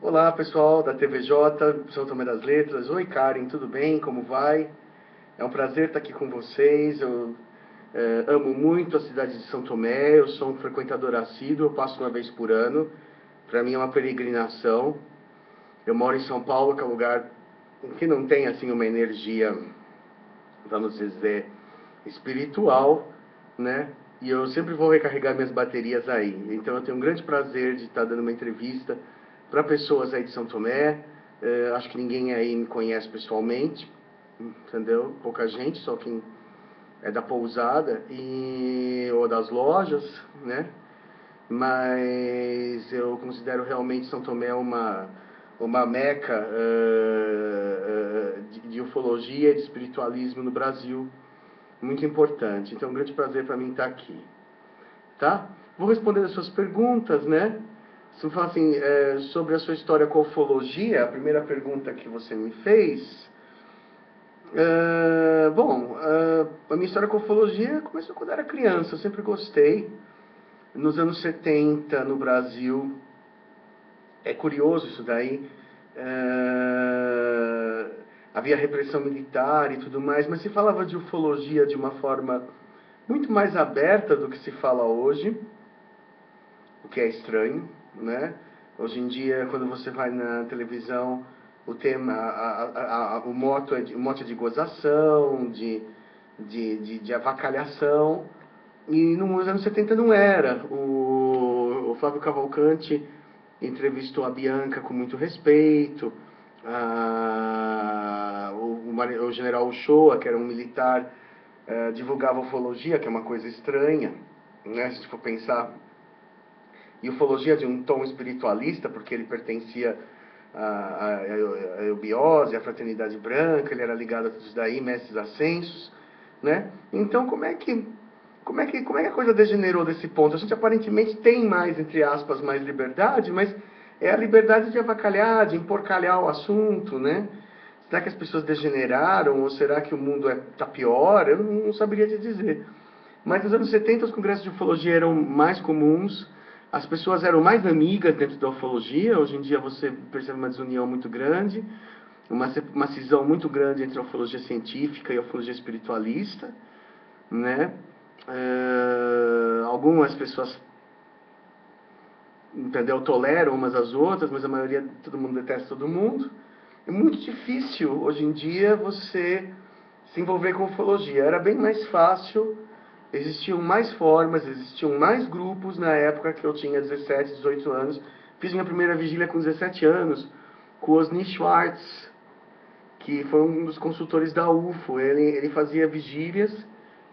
Olá, pessoal da TVJ, São Tomé das Letras. Oi, Karen, tudo bem? Como vai? É um prazer estar aqui com vocês. Eu amo muito a cidade de São Tomé. Eu sou um frequentador assíduo, eu passo uma vez por ano. Para mim é uma peregrinação. Eu moro em São Paulo, que é um lugar que não tem assim uma energia, vamos dizer, espiritual, né? E eu sempre vou recarregar minhas baterias aí. Então eu tenho um grande prazer de estar dando uma entrevista para pessoas aí de São Tomé. Acho que ninguém aí me conhece pessoalmente, entendeu? Pouca gente, só quem é da pousada ou das lojas, né? Mas eu considero realmente São Tomé uma meca de ufologia e de espiritualismo no Brasil, muito importante. Então é um grande prazer para mim estar aqui, tá? Vou responder as suas perguntas, né? Se eu falar assim, sobre a sua história com a ufologia, a primeira pergunta que você me fez. A minha história com a ufologia começou quando eu era criança, eu sempre gostei. Nos anos 70, no Brasil, é curioso isso daí, havia repressão militar e tudo mais, mas se falava de ufologia de uma forma muito mais aberta do que se fala hoje, o que é estranho, né? Hoje em dia, quando você vai na televisão, o tema, o mote é de gozação, de avacalhação, e nos anos 70 não era. O Flávio Cavalcante entrevistou a Bianca com muito respeito, o general Uchoa, que era um militar, divulgava ufologia, que é uma coisa estranha, né? Se a gente for pensar, e ufologia de um tom espiritualista, porque ele pertencia à eubiose, à fraternidade branca, ele era ligado a tudo daí, mestres ascensos, né? Então, como é que a coisa degenerou desse ponto? A gente aparentemente tem mais, entre aspas, mais liberdade, mas é a liberdade de avacalhar, de emporcalhar o assunto, né? Será que as pessoas degeneraram ou será que o mundo está pior? Eu não saberia te dizer. Mas nos anos 70 os congressos de ufologia eram mais comuns, as pessoas eram mais amigas dentro da ufologia. Hoje em dia você percebe uma desunião muito grande, uma cisão muito grande entre a ufologia científica e a ufologia espiritualista, né? Algumas pessoas, entendeu, toleram umas às outras, mas a maioria, todo mundo detesta todo mundo. É muito difícil hoje em dia você se envolver com ufologia. Era bem mais fácil, existiam mais formas, existiam mais grupos na época que eu tinha 17, 18 anos. Fiz minha primeira vigília com 17 anos, com o Osni Schwartz, que foi um dos consultores da UFO. Ele fazia vigílias,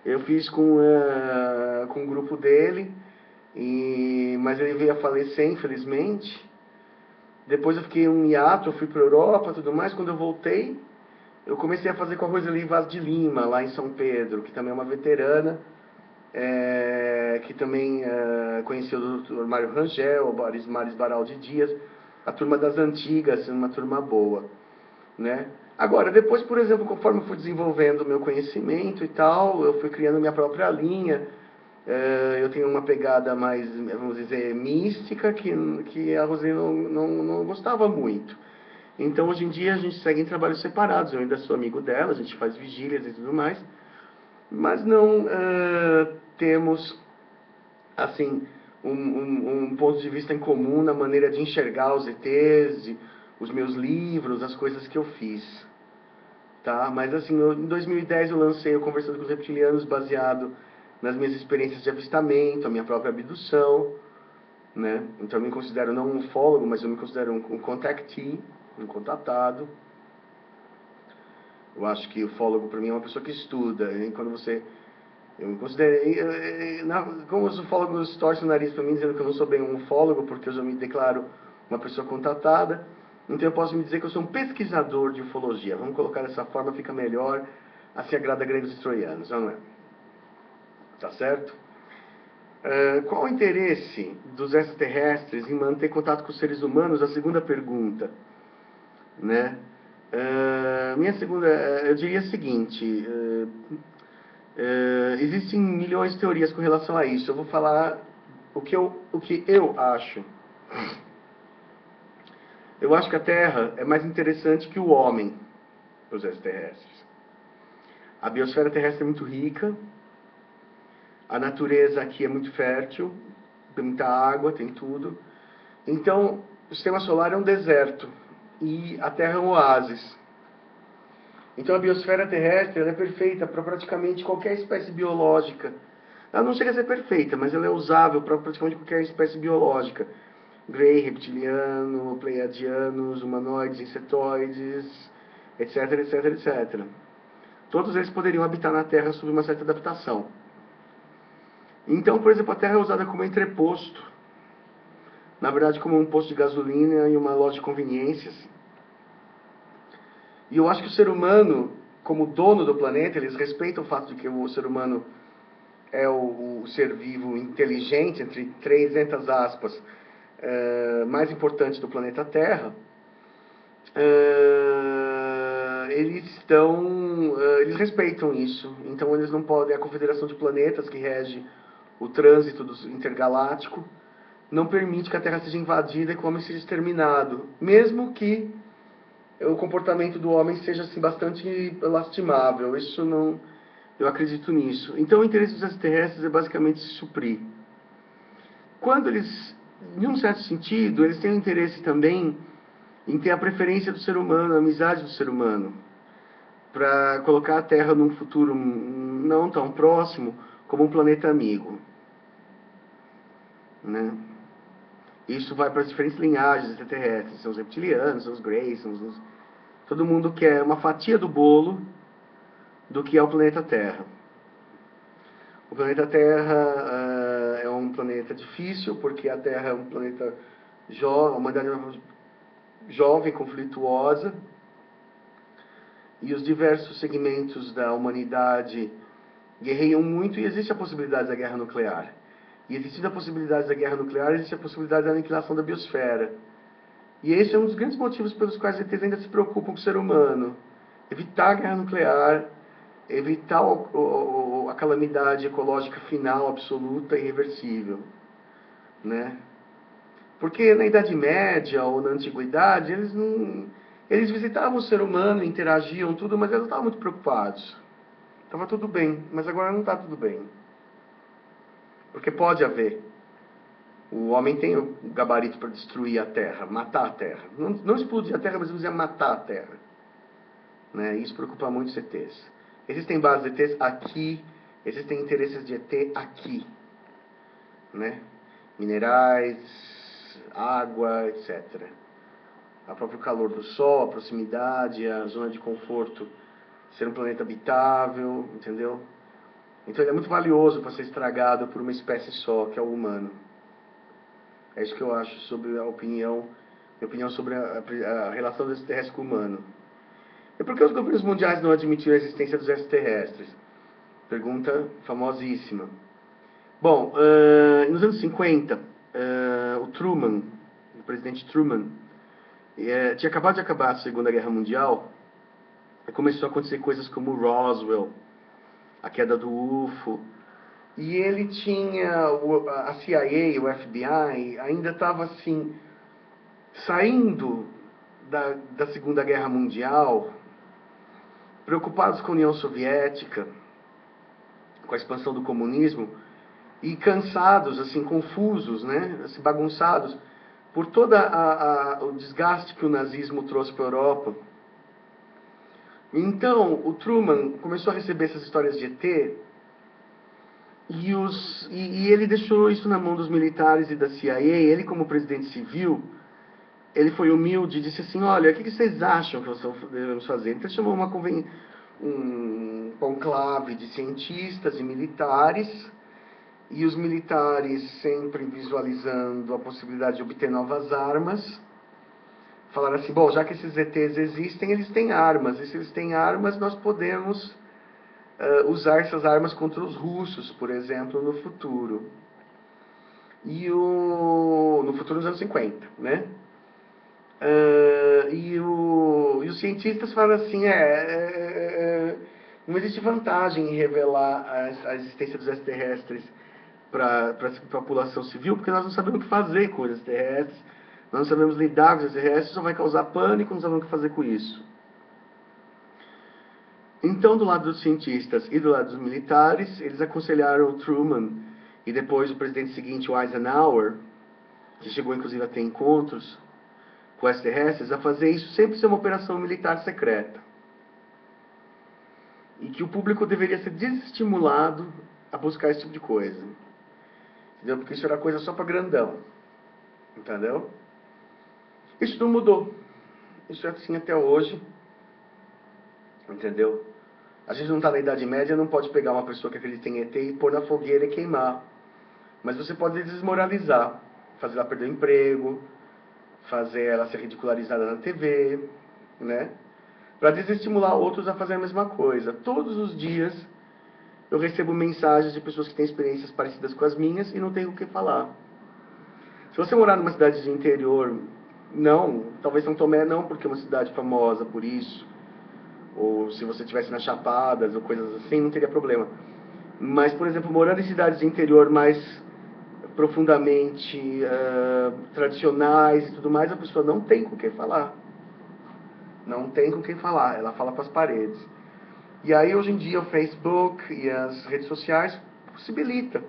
eu fiz com o grupo dele, mas ele veio a falecer, infelizmente. Depois eu fiquei um hiato, eu fui para a Europa e tudo mais. Quando eu voltei, eu comecei a fazer com a Roseli Vaz de Lima, lá em São Pedro, que também é uma veterana, que também conheceu o Dr. Mário Rangel, o Maris Baraldi Dias, a turma das antigas, uma turma boa, né? Agora, depois, por exemplo, conforme eu fui desenvolvendo o meu conhecimento e tal, eu fui criando minha própria linha. Eu tenho uma pegada mais, vamos dizer, mística, que a Roseli não gostava muito. Então, hoje em dia, a gente segue em trabalhos separados. Eu ainda sou amigo dela, a gente faz vigílias e tudo mais, mas não temos, assim, um ponto de vista em comum na maneira de enxergar os ETs, os meus livros, as coisas que eu fiz. Tá? Mas, assim, em 2010 eu lancei o Conversando com os Reptilianos, baseado nas minhas experiências de avistamento, a minha própria abdução, né? Então eu me considero não um ufólogo, mas eu me considero um contactee, um contatado. Eu acho que o ufólogo para mim é uma pessoa que estuda. E quando você, eu me considerei, como os ufólogos torcem o nariz para mim dizendo que eu não sou bem um ufólogo, porque eu já me declaro uma pessoa contatada. Então eu posso me dizer que eu sou um pesquisador de ufologia. Vamos colocar dessa forma, fica melhor. Assim agrada gregos e troianos, não é? Tá certo? Qual o interesse dos extraterrestres em manter contato com os seres humanos? A segunda pergunta, né? Minha segunda, eu diria o seguinte: existem milhões de teorias com relação a isso. Eu vou falar o que eu acho. Eu acho que a Terra é mais interessante que o homem para os extraterrestres. A biosfera terrestre é muito rica, a natureza aqui é muito fértil, tem muita água, tem tudo. Então, o sistema solar é um deserto e a Terra é um oásis. Então, a biosfera terrestre ela é perfeita para praticamente qualquer espécie biológica. Ela não chega a ser perfeita, mas ela é usável para praticamente qualquer espécie biológica. Grey, reptiliano, pleiadianos, humanoides, insetoides, etc, etc, etc. Todos eles poderiam habitar na Terra sob uma certa adaptação. Então, por exemplo, a Terra é usada como entreposto. Na verdade, como um posto de gasolina e uma loja de conveniências. E eu acho que o ser humano, como dono do planeta, eles respeitam o fato de que o ser humano é o ser vivo inteligente, entre 300 aspas, mais importante do planeta Terra. Eles respeitam isso. Então eles não podem, a Confederação de Planetas, que rege o trânsito intergaláctico, não permite que a Terra seja invadida e que o homem seja exterminado, mesmo que o comportamento do homem seja assim, bastante lastimável. Isso não, eu acredito nisso. Então o interesse dos extraterrestres é basicamente se suprir. Quando eles, em um certo sentido, eles têm um interesse também em ter a preferência do ser humano, a amizade do ser humano, para colocar a Terra num futuro não tão próximo como um planeta amigo, né? Isso vai para as diferentes linhagens extraterrestres, são os reptilianos, são os Greys, todo mundo quer uma fatia do bolo do que é o planeta Terra. O planeta Terra é um planeta difícil, porque a Terra é um planeta jovem, uma humanidade jovem, conflituosa, e os diversos segmentos da humanidade guerreiam muito, e existe a possibilidade da guerra nuclear. E existindo a possibilidade da guerra nuclear, existe a possibilidade da aniquilação da biosfera. E esse é um dos grandes motivos pelos quais eles ainda se preocupam com o ser humano. Evitar a guerra nuclear, evitar a calamidade ecológica final, absoluta e irreversível, né? Porque na Idade Média ou na Antiguidade, eles visitavam o ser humano, interagiam, tudo, mas eles não estavam muito preocupados. Estava tudo bem, mas agora não está tudo bem. Porque pode haver. O homem tem o gabarito para destruir a Terra, matar a Terra. Não explodir a Terra, mas dizer matar a Terra. Né? Isso preocupa muito os ETs. Existem bases de ETs aqui, existem interesses de ET aqui. Né? Minerais, água, etc. O próprio calor do Sol, a proximidade, a zona de conforto, ser um planeta habitável, entendeu? Então ele é muito valioso para ser estragado por uma espécie só, que é o humano. É isso que eu acho sobre minha opinião sobre a relação do extraterrestre com o humano. E por que os governos mundiais não admitiram a existência dos extraterrestres? Pergunta famosíssima. Bom, nos anos 50, o Truman, o presidente Truman, tinha acabado de acabar a Segunda Guerra Mundial e começou a acontecer coisas como Roswell, a queda do UFO. E ele tinha, a CIA, o FBI, ainda estava assim, saindo da Segunda Guerra Mundial, preocupados com a União Soviética, com a expansão do comunismo, e cansados, assim, confusos, né, assim, bagunçados, por todo o desgaste que o nazismo trouxe para a Europa. Então, o Truman começou a receber essas histórias de ET, e ele deixou isso na mão dos militares e da CIA. Ele, como presidente civil, ele foi humilde e disse assim, olha, o que vocês acham que nós devemos fazer? Então ele chamou um conclave de cientistas e militares, e os militares sempre visualizando a possibilidade de obter novas armas, falaram assim, bom, já que esses ETs existem, eles têm armas, e se eles têm armas, nós podemos usar essas armas contra os russos, por exemplo, no futuro. No futuro dos anos 50, né? E os cientistas falam assim, não existe vantagem em revelar a existência dos extraterrestres para a população civil, porque nós não sabemos o que fazer com os extraterrestres, nós não sabemos lidar com os extraterrestres, só vai causar pânico, não sabemos o que fazer com isso. Então, do lado dos cientistas e do lado dos militares, eles aconselharam o Truman e depois o presidente seguinte, o Eisenhower, que chegou inclusive a ter encontros com extraterrestres, a fazer isso sempre ser uma operação militar secreta. E que o público deveria ser desestimulado a buscar esse tipo de coisa. Entendeu? Porque isso era coisa só para grandão. Entendeu? Isso não mudou. Isso é assim até hoje. Entendeu? A gente não está na Idade Média, não pode pegar uma pessoa que acredita em ET e pôr na fogueira e queimar. Mas você pode desmoralizar, fazer ela perder o emprego, fazer ela ser ridicularizada na TV, né? Para desestimular outros a fazer a mesma coisa. Todos os dias eu recebo mensagens de pessoas que têm experiências parecidas com as minhas e não têm o que falar. Se você morar numa cidade de interior, não, talvez São Tomé não, porque é uma cidade famosa por isso. Ou se você estivesse nas Chapadas ou coisas assim, não teria problema. Mas, por exemplo, morando em cidades de interior mais profundamente tradicionais e tudo mais, a pessoa não tem com quem falar. Não tem com quem falar, ela fala com as paredes. E aí, hoje em dia, o Facebook e as redes sociais possibilitam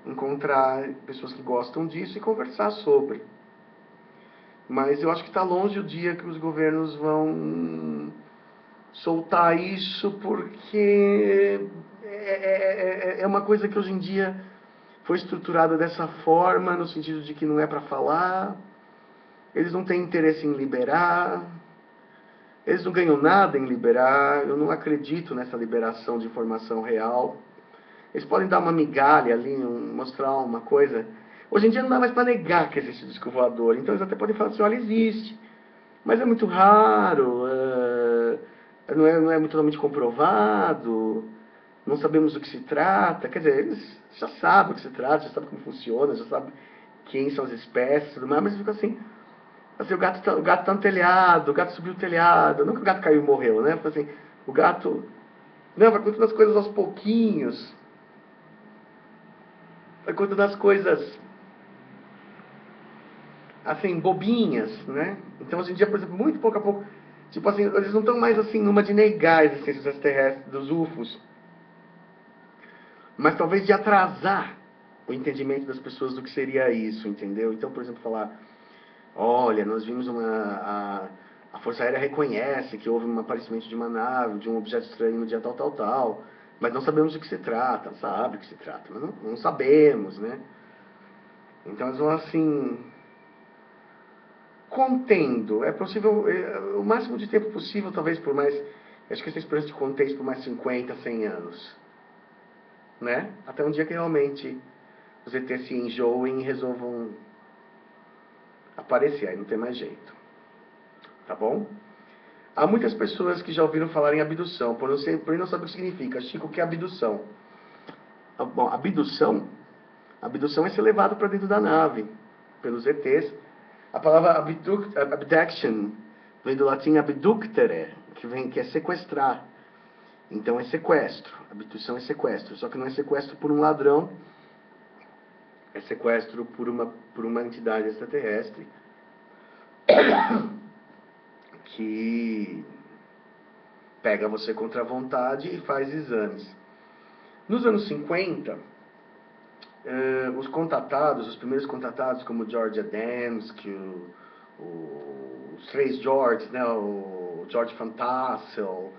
encontrar pessoas que gostam disso e conversar sobre. Mas eu acho que está longe o dia que os governos vão soltar isso, porque é uma coisa que hoje em dia foi estruturada dessa forma, no sentido de que não é para falar, eles não têm interesse em liberar, eles não ganham nada em liberar, eu não acredito nessa liberação de informação real. Eles podem dar uma migalha ali, mostrar uma coisa. Hoje em dia não dá mais para negar que existe disco voador, então eles até podem falar assim, olha, existe, mas é muito raro, não é muito totalmente comprovado, não sabemos do que se trata. Quer dizer, eles já sabem o que se trata, já sabem como funciona, já sabem quem são as espécies e tudo mais, mas fica assim, o gato tá no telhado, o gato subiu o telhado, não que o gato caiu e morreu, né? Fica assim, o gato, não, vai contando as coisas aos pouquinhos, vai contando as coisas assim, bobinhas, né? Então, hoje em dia, por exemplo, muito pouco a pouco, tipo assim, eles não estão mais assim numa de negar a existência dos extraterrestres, dos UFOs, mas talvez de atrasar o entendimento das pessoas do que seria isso, entendeu? Então, por exemplo, falar, olha, nós vimos a Força Aérea reconhece que houve um aparecimento de uma nave, de um objeto estranho no dia tal, tal, tal, mas não sabemos do que se trata, sabe o que se trata, mas não sabemos, né? Então eles vão assim, contendo, é possível, o máximo de tempo possível, talvez por mais, acho que essa esperança de conter isso por mais 50, 100 anos, né? Até um dia que realmente os ETs se enjoem e resolvam aparecer, aí não tem mais jeito, tá bom? Há muitas pessoas que já ouviram falar em abdução, porém não sabem o que significa. Chico, o que é abdução? Bom, abdução é ser levado para dentro da nave, pelos ETs. A palavra abduction vem do latim abductere, que é sequestrar. Então é sequestro. Abdução é sequestro. Só que não é sequestro por um ladrão, é sequestro por uma entidade extraterrestre que pega você contra a vontade e faz exames. Nos anos 50, os contatados, os primeiros contatados, como George Adamski, os três Georges, né, o George Van Tassel,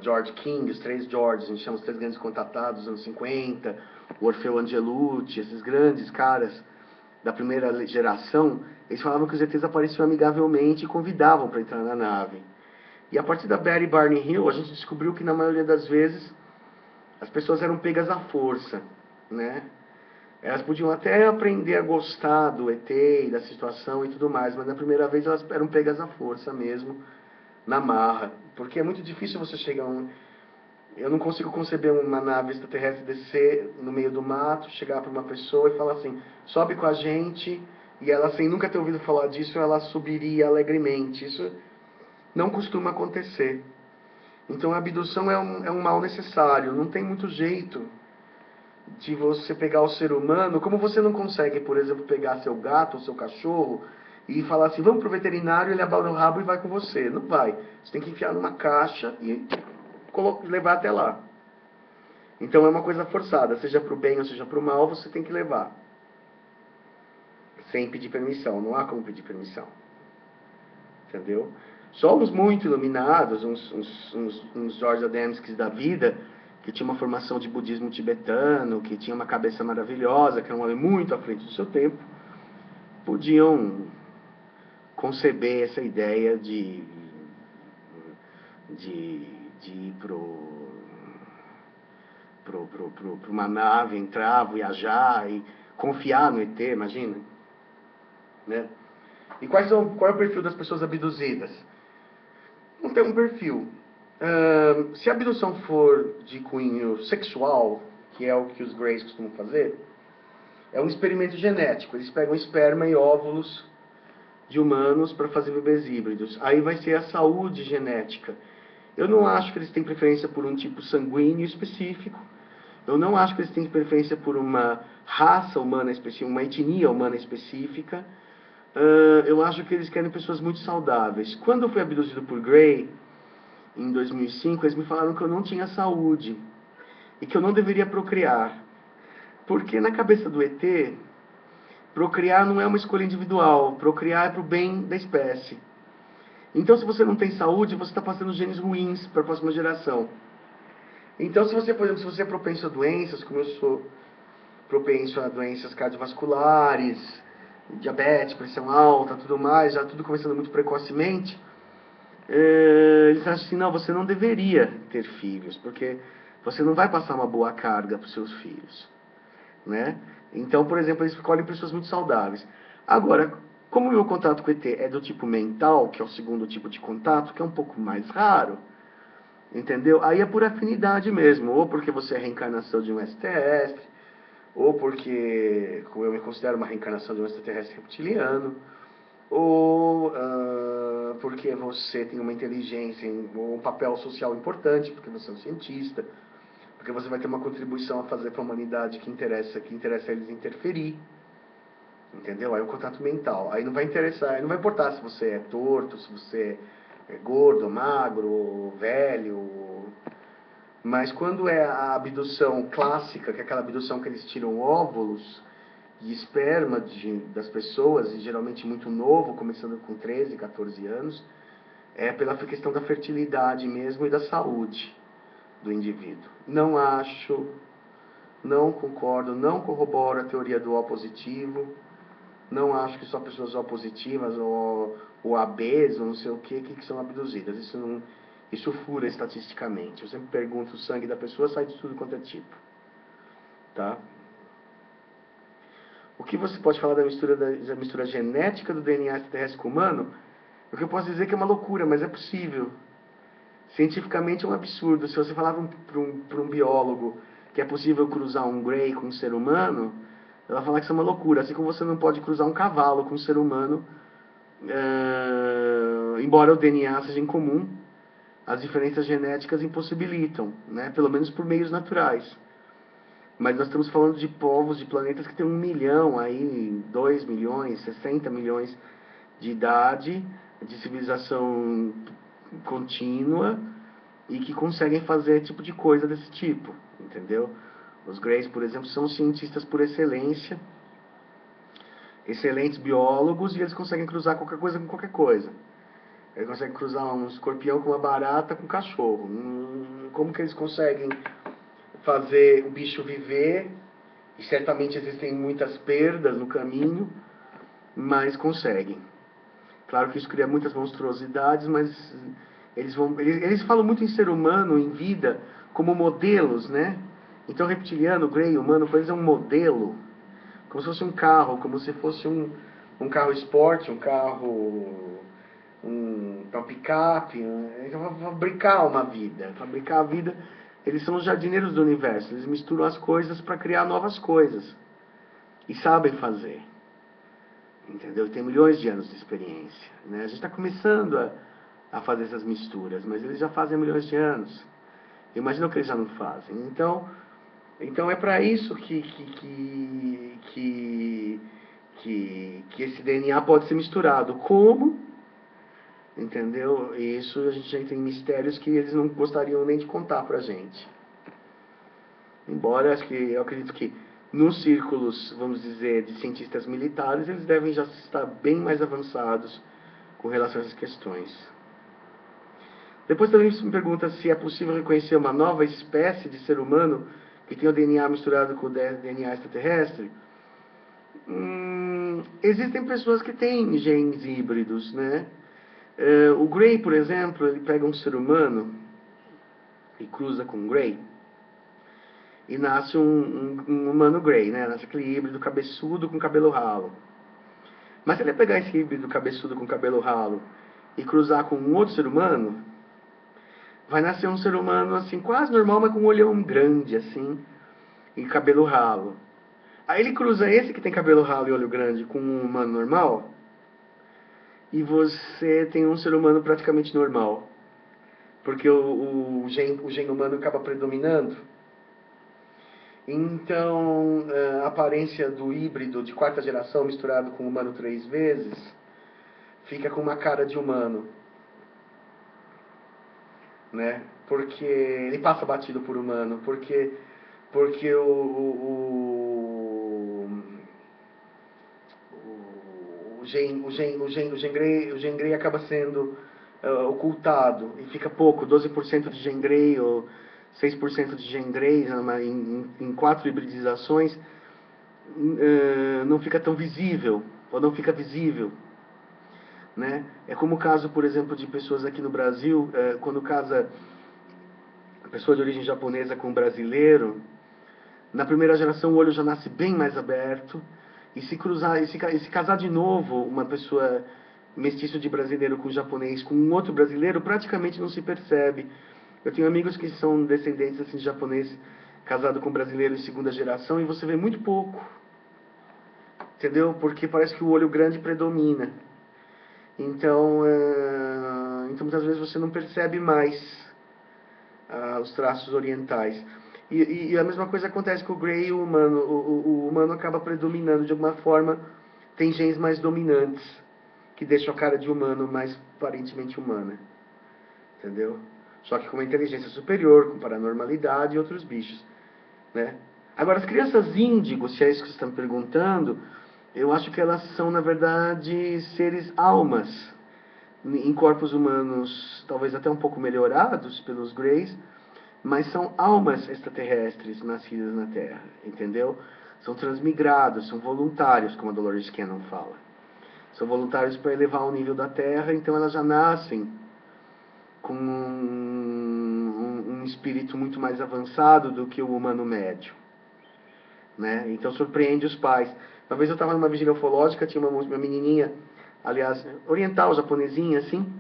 George King, os três Georges, a gente chama os três grandes contatados dos anos 50, o Orfeu Angelucci, esses grandes caras da primeira geração, eles falavam que os ETs apareciam amigavelmente e convidavam para entrar na nave. E a partir da Betty Barney Hill, a gente descobriu que na maioria das vezes as pessoas eram pegas à força, né? Elas podiam até aprender a gostar do ET e da situação e tudo mais, mas na primeira vez elas eram pegas à força mesmo, na marra. Porque é muito difícil você chegar a Eu não consigo conceber uma nave extraterrestre descer no meio do mato, chegar para uma pessoa e falar assim, sobe com a gente, e ela sem nunca ter ouvido falar disso, ela subiria alegremente. Isso não costuma acontecer. Então a abdução é um mal necessário, não tem muito jeito de você pegar o ser humano, como você não consegue, por exemplo, pegar seu gato ou seu cachorro e falar assim, vamos pro veterinário, ele abala o rabo e vai com você. Não vai. Você tem que enfiar numa caixa e levar até lá. Então é uma coisa forçada, seja pro bem ou seja pro mal, você tem que levar. Sem pedir permissão, não há como pedir permissão. Entendeu? Somos muito iluminados, uns George Adamskis da vida, que tinha uma formação de budismo tibetano, que tinha uma cabeça maravilhosa, que era um homem muito à frente do seu tempo, podiam conceber essa ideia de ir para uma nave, entrar, viajar e confiar no ET, imagina. Né? E qual é o perfil das pessoas abduzidas? Não tem um perfil. Se a abdução for de cunho sexual, que é o que os Greys costumam fazer, é um experimento genético. Eles pegam esperma e óvulos de humanos para fazer bebês híbridos. Aí vai ser a saúde genética. Eu não acho que eles têm preferência por um tipo sanguíneo específico. Eu não acho que eles têm preferência por uma raça humana específica, uma etnia humana específica. Eu acho que eles querem pessoas muito saudáveis. Quando eu fui abduzido por Grey, em 2005, eles me falaram que eu não tinha saúde e que eu não deveria procriar. Porque na cabeça do ET, procriar não é uma escolha individual, procriar é para o bem da espécie. Então, se você não tem saúde, você está passando genes ruins para a próxima geração. Então, se você, por exemplo, se você é propenso a doenças, como eu sou propenso a doenças cardiovasculares, diabetes, pressão alta, tudo mais, já tudo começando muito precocemente, eles acham assim, não, você não deveria ter filhos, porque você não vai passar uma boa carga para os seus filhos, né? Então, por exemplo, eles escolhem pessoas muito saudáveis. Agora, como o meu contato com o ET é do tipo mental, que é o segundo tipo de contato, que é um pouco mais raro, entendeu? Aí é por afinidade mesmo, ou porque você é reencarnação de um extraterrestre, ou porque eu me considero uma reencarnação de um extraterrestre reptiliano, ou porque você tem uma inteligência ou um papel social importante, porque você é um cientista, porque você vai ter uma contribuição a fazer para a humanidade que interessa eles interferir, entendeu? Aí o contato mental, aí não vai interessar, aí não vai importar se você é torto, se você é gordo, magro, velho, mas quando é a abdução clássica, que é aquela abdução que eles tiram óvulos e esperma das pessoas, e geralmente muito novo, começando com 13, 14 anos, é pela questão da fertilidade mesmo e da saúde do indivíduo. Não acho, não concordo, não corroboro a teoria do O positivo, não acho que só pessoas O positivas ou ABs ou não sei o que são abduzidas. Isso fura estatisticamente. Eu sempre pergunto o sangue da pessoa, sai de tudo quanto é tipo. Tá? O que você pode falar da mistura genética do DNA extraterrestre com o humano? O que eu posso dizer é que é uma loucura, mas é possível. Cientificamente é um absurdo. Se você falar para um biólogo que é possível cruzar um Grey com um ser humano, ela vai falar que isso é uma loucura. Assim como você não pode cruzar um cavalo com um ser humano, embora o DNA seja em comum, as diferenças genéticas impossibilitam, né? Pelo menos por meios naturais. Mas nós estamos falando de povos, de planetas que têm 1 milhão, aí 2 milhões, 60 milhões de idade, de civilização contínua e que conseguem fazer tipo de coisa desse tipo, entendeu? Os Greys, por exemplo, são cientistas por excelência, excelentes biólogos, e eles conseguem cruzar qualquer coisa com qualquer coisa. Eles conseguem cruzar um escorpião com uma barata com um cachorro. Como que eles conseguem fazer o bicho viver? E certamente existem muitas perdas no caminho, mas conseguem. Claro que isso cria muitas monstruosidades, mas eles falam muito em ser humano, em vida, como modelos, né? Então, reptiliano, Grey, humano, para eles é um modelo, como se fosse um carro, como se fosse um carro esporte, um carro, uma picape. Eles vão fabricar uma vida, fabricar a vida. Eles são os jardineiros do universo, eles misturam as coisas para criar novas coisas. E sabem fazer. Entendeu? Tem milhões de anos de experiência. Né? A gente está começando a fazer essas misturas, mas eles já fazem há milhões de anos. Imagina o que eles já não fazem. Então, Então é para isso que esse DNA pode ser misturado. Como? Entendeu? E isso a gente já tem mistérios que eles não gostariam nem de contar pra gente. Embora eu acredito que nos círculos, vamos dizer, de cientistas militares, eles devem já estar bem mais avançados com relação a essas questões. Depois também se me pergunta se é possível reconhecer uma nova espécie de ser humano que tem o DNA misturado com o DNA extraterrestre. Existem pessoas que têm genes híbridos, né? O Gray, por exemplo, ele pega um ser humano e cruza com um Gray e nasce um humano Gray, né? Nasce aquele híbrido cabeçudo com cabelo ralo. Mas se ele pegar esse híbrido cabeçudo com cabelo ralo e cruzar com um outro ser humano, vai nascer um ser humano assim, quase normal, mas com um olhão grande, assim, e cabelo ralo. Aí ele cruza esse que tem cabelo ralo e olho grande com um humano normal, e você tem um ser humano praticamente normal. Porque o gene humano acaba predominando. Então, a aparência do híbrido de quarta geração misturado com humano 3 vezes, fica com uma cara de humano. Né? Porque ele passa batido por humano. Porque o gen Grey acaba sendo ocultado e fica pouco, 12% de gen Grey ou 6% de gen Grey em 4 hibridizações, não fica tão visível, ou não fica visível. Né? É como o caso, por exemplo, de pessoas aqui no Brasil, quando casa pessoa de origem japonesa com um brasileiro, na primeira geração o olho já nasce bem mais aberto, e se cruzar, e se casar de novo uma pessoa mestiço de brasileiro com japonês com um outro brasileiro, praticamente não se percebe. Eu tenho amigos que são descendentes assim, de japonês casado com brasileiro de segunda geração, e você vê muito pouco. Entendeu? Porque parece que o olho grande predomina. Então muitas vezes você não percebe mais os traços orientais. E a mesma coisa acontece com o Grey e o humano. O humano acaba predominando de alguma forma, tem genes mais dominantes, que deixam a cara de humano mais aparentemente humana. Entendeu? Só que com uma inteligência superior, com paranormalidade e outros bichos. Né? Agora, as crianças índigos, se é isso que você está me perguntando, eu acho que elas são, na verdade, seres almas, em corpos humanos talvez até um pouco melhorados pelos Greys, mas são almas extraterrestres nascidas na Terra, entendeu? São transmigrados, são voluntários, como a Dolores Cannon fala. São voluntários para elevar o nível da Terra, então elas já nascem com um espírito muito mais avançado do que o humano médio. Né? Então surpreende os pais. Uma vez eu estava numa vigília ufológica, tinha uma menininha, aliás, oriental, japonesinha, assim.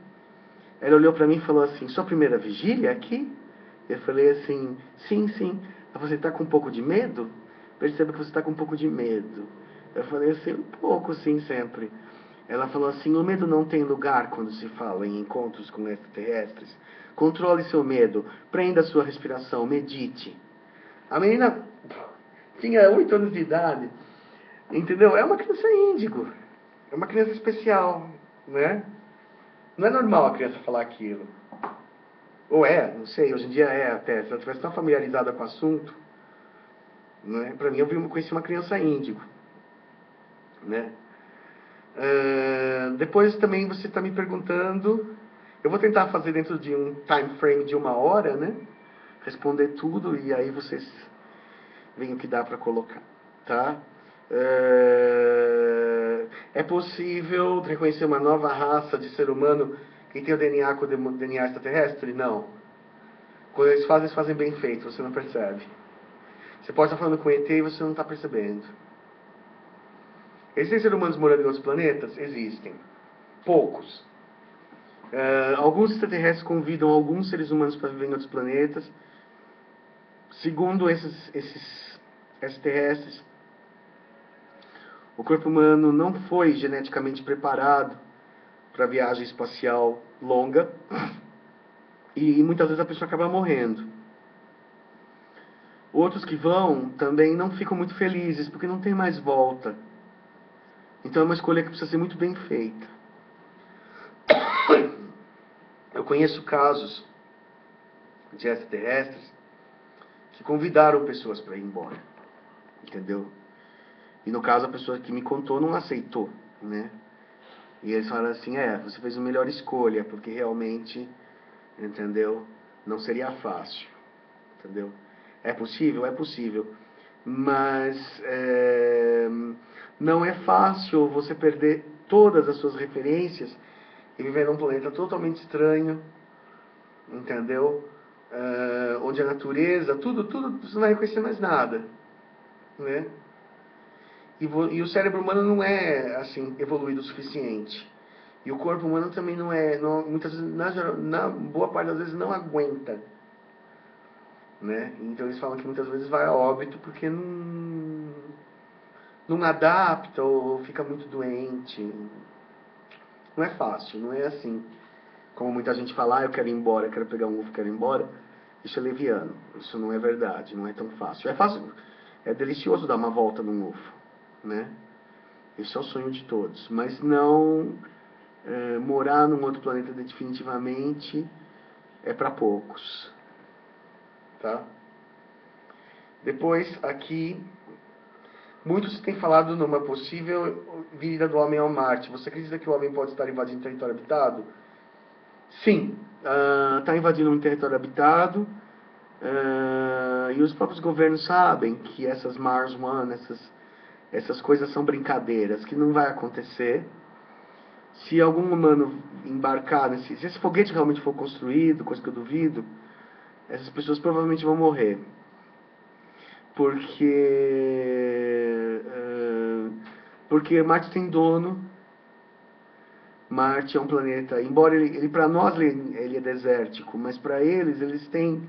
Ela olhou para mim e falou assim, sua primeira vigília aqui? Eu falei assim, sim, sim. Ela falou, você está com um pouco de medo? Perceba que você está com um pouco de medo. Eu falei assim, um pouco, sim, sempre. Ela falou assim, o medo não tem lugar quando se fala em encontros com extraterrestres. Controle seu medo, prenda sua respiração, medite. A menina tinha 8 anos de idade, entendeu? É uma criança índigo, é uma criança especial, né? Não é normal a criança falar aquilo. Ou é, não sei, hoje em dia é até, se ela estivesse tão familiarizada com o assunto, né? Para mim, eu conheci uma criança índigo, né? Depois também você está me perguntando, eu vou tentar fazer dentro de um time frame de 1 hora, né? Responder tudo e aí vocês veem o que dá para colocar, tá? É possível reconhecer uma nova raça de ser humano que tem o DNA com o DNA extraterrestre? Não. Quando eles fazem bem feito, você não percebe. Você pode estar falando com ET e você não está percebendo. Existem seres humanos morando em outros planetas? Existem. Poucos. Alguns extraterrestres convidam alguns seres humanos para viver em outros planetas. Segundo esses extraterrestres, o corpo humano não foi geneticamente preparado para viagem espacial longa e muitas vezes a pessoa acaba morrendo. Outros que vão também não ficam muito felizes, porque não tem mais volta. Então é uma escolha que precisa ser muito bem feita. Eu conheço casos de extraterrestres que convidaram pessoas para ir embora, entendeu? E no caso a pessoa que me contou não aceitou, né? E eles falaram assim, você fez a melhor escolha, porque realmente, entendeu? Não seria fácil, entendeu? É possível? É possível. Mas não é fácil você perder todas as suas referências e viver num planeta totalmente estranho, entendeu? Onde a natureza, tudo, você não vai reconhecer mais nada, né? E o cérebro humano não é, assim, evoluído o suficiente. E o corpo humano também não é, muitas vezes, na boa parte das vezes, não aguenta, né? Então eles falam que muitas vezes vai a óbito porque não adapta ou fica muito doente. Não é fácil, não é assim. Como muita gente fala, eu quero ir embora, eu quero pegar um UFO, quero ir embora. Isso é leviano, isso não é verdade, não é tão fácil. É fácil, é delicioso dar uma volta num UFO, né? Esse é o sonho de todos, mas não morar num outro planeta definitivamente é para poucos, tá? Depois, aqui, muitos têm falado numa possível vida do homem ao Marte. Você acredita que o homem pode estar invadindo território habitado? Sim, está invadindo um território habitado, e os próprios governos sabem que essas Mars One, essas coisas são brincadeiras, que não vai acontecer. Se algum humano embarcar se esse foguete realmente for construído, coisa que eu duvido, essas pessoas provavelmente vão morrer. Porque Marte tem dono. Marte é um planeta, embora ele para nós ele é desértico, mas para eles têm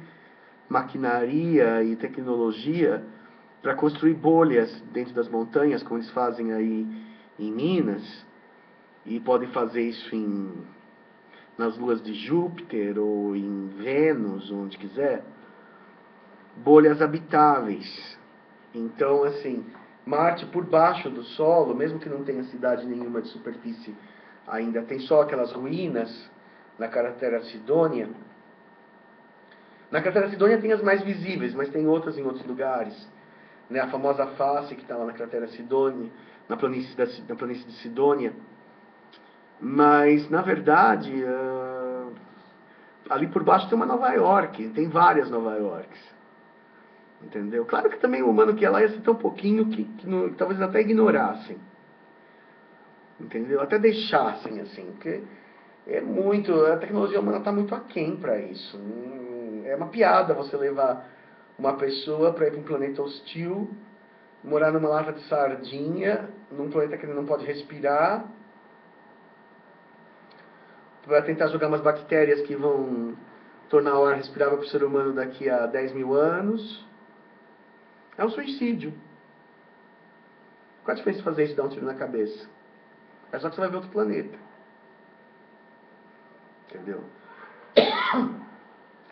maquinaria e tecnologia para construir bolhas dentro das montanhas, como eles fazem aí em Minas, e podem fazer isso nas luas de Júpiter ou em Vênus, onde quiser, bolhas habitáveis. Então, assim, Marte por baixo do solo, mesmo que não tenha cidade nenhuma de superfície, ainda tem só aquelas ruínas na cratera Sidônia. Na cratera Sidônia tem as mais visíveis, mas tem outras em outros lugares, né? A famosa face que está lá na cratera Sidônia, na planície de Sidônia. Mas, na verdade, ali por baixo tem uma Nova York, tem várias Nova Yorks. Entendeu? Claro que também o humano que ia lá ia ser tão pouquinho que talvez até ignorassem. Entendeu? Até deixassem, assim, porque a tecnologia humana está muito aquém para isso. É uma piada você levar uma pessoa para ir para um planeta hostil, morar numa lata de sardinha, num planeta que ele não pode respirar, para tentar jogar umas bactérias que vão tornar o ar respirável para o ser humano daqui a 10 mil anos. É um suicídio. Qual a diferença de fazer isso e dar um tiro na cabeça? É só que você vai ver outro planeta. Entendeu?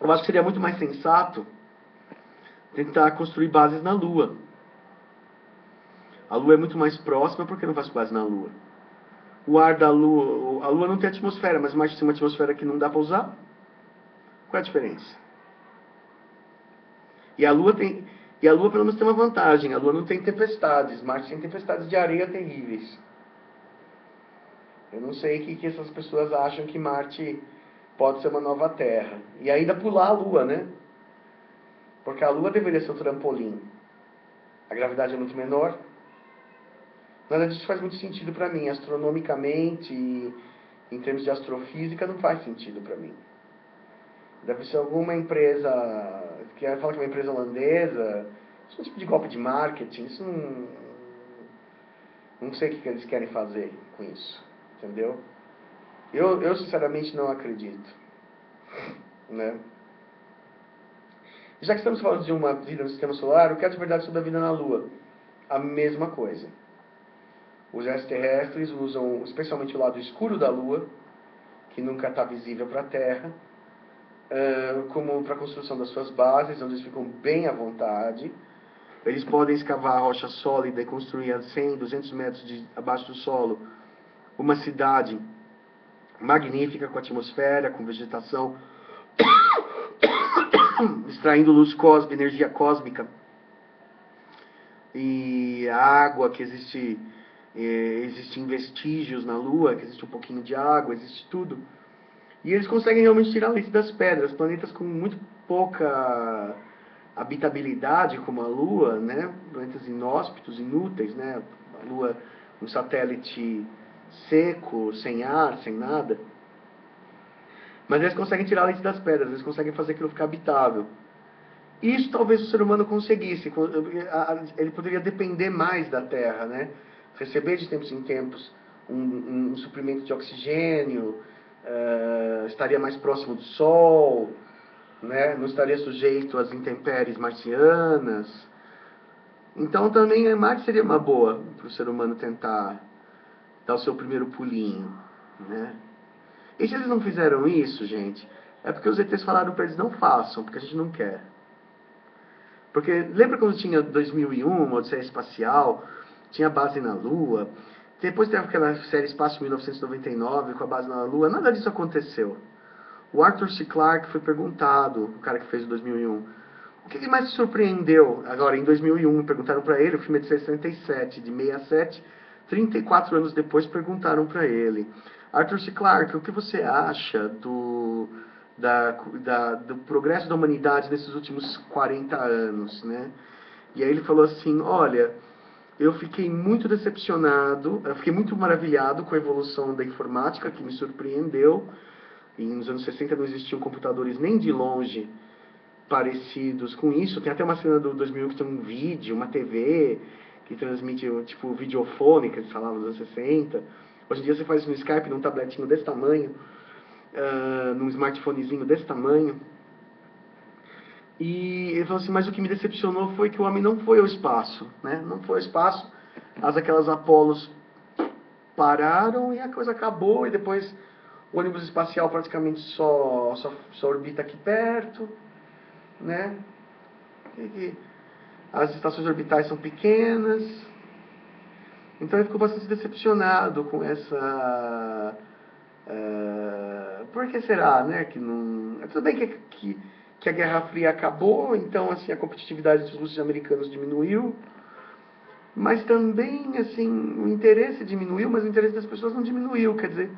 Eu acho que seria muito mais sensato tentar construir bases na Lua. A Lua é muito mais próxima porque não faz base na Lua. O ar da Lua... A Lua não tem atmosfera, mas Marte tem uma atmosfera que não dá para usar. Qual é a diferença? E a Lua pelo menos tem uma vantagem. A Lua não tem tempestades. Marte tem tempestades de areia terríveis. Eu não sei o que essas pessoas acham que Marte pode ser uma nova Terra. E ainda pular a Lua, né? Porque a Lua deveria ser o trampolim. A gravidade é muito menor. Nada disso faz muito sentido para mim. Astronomicamente, em termos de astrofísica, não faz sentido para mim. Deve ser alguma empresa, que fala que é uma empresa holandesa. Isso é um tipo de golpe de marketing. Isso não sei o que eles querem fazer com isso. Entendeu? Eu sinceramente não acredito. Né? Já que estamos falando de uma vida no sistema solar, o que é de verdade sobre a vida na Lua? A mesma coisa. Os extraterrestres usam especialmente o lado escuro da Lua, que nunca está visível para a Terra, como para a construção das suas bases, onde eles ficam bem à vontade. Eles podem escavar a rocha sólida e construir a 100, 200 metros abaixo do solo uma cidade magnífica, com atmosfera, com vegetação, extraindo luz cósmica, energia cósmica, e a água que existe, existem vestígios na Lua, que existe um pouquinho de água, existe tudo. E eles conseguem realmente tirar leite das pedras. Planetas com muito pouca habitabilidade, como a Lua, né? Planetas inóspitos, inúteis, né? A Lua, um satélite seco, sem ar, sem nada. Mas eles conseguem tirar leite das pedras, eles conseguem fazer aquilo ficar habitável. Isso talvez o ser humano conseguisse. Ele poderia depender mais da Terra, né? Receber de tempos em tempos um suprimento de oxigênio, estaria mais próximo do Sol, né? Não estaria sujeito às intempéries marcianas. Então também Marte seria uma boa para o ser humano tentar dar o seu primeiro pulinho, né? E se eles não fizeram isso, gente, é porque os ETs falaram para eles não façam, porque a gente não quer. Porque lembra quando tinha 2001, Odisseia Espacial, tinha base na Lua, depois teve aquela série Espaço 1999 com a base na Lua, nada disso aconteceu. O Arthur C. Clarke foi perguntado, o cara que fez o 2001, o que mais te surpreendeu? Agora, em 2001, perguntaram para ele, o filme é de 67, de 67, 34 anos depois perguntaram para ele, Arthur C. Clarke, o que você acha do progresso da humanidade nesses últimos 40 anos, né? E aí ele falou assim, olha, eu fiquei muito decepcionado, eu fiquei muito maravilhado com a evolução da informática, que me surpreendeu. E nos anos 60 não existiam computadores nem de longe parecidos com isso. Tem até uma cena do 2001 que tem um vídeo, uma TV, que transmite, tipo, videofone, que eles falavam nos anos 60. Hoje em dia você faz isso no Skype, num tabletinho desse tamanho, num smartphonezinho desse tamanho. E ele falou assim, mas o que me decepcionou foi que o homem não foi ao espaço, né? Não foi ao espaço, aquelas Apolos pararam e a coisa acabou, e depois o ônibus espacial praticamente só orbita aqui perto, né? As estações orbitais são pequenas. Então ele ficou bastante decepcionado com essa... por que será, né? Que não... Tudo bem que a Guerra Fria acabou, então assim, a competitividade dos russos e americanos diminuiu, mas também assim, o interesse diminuiu, mas o interesse das pessoas não diminuiu. Quer dizer,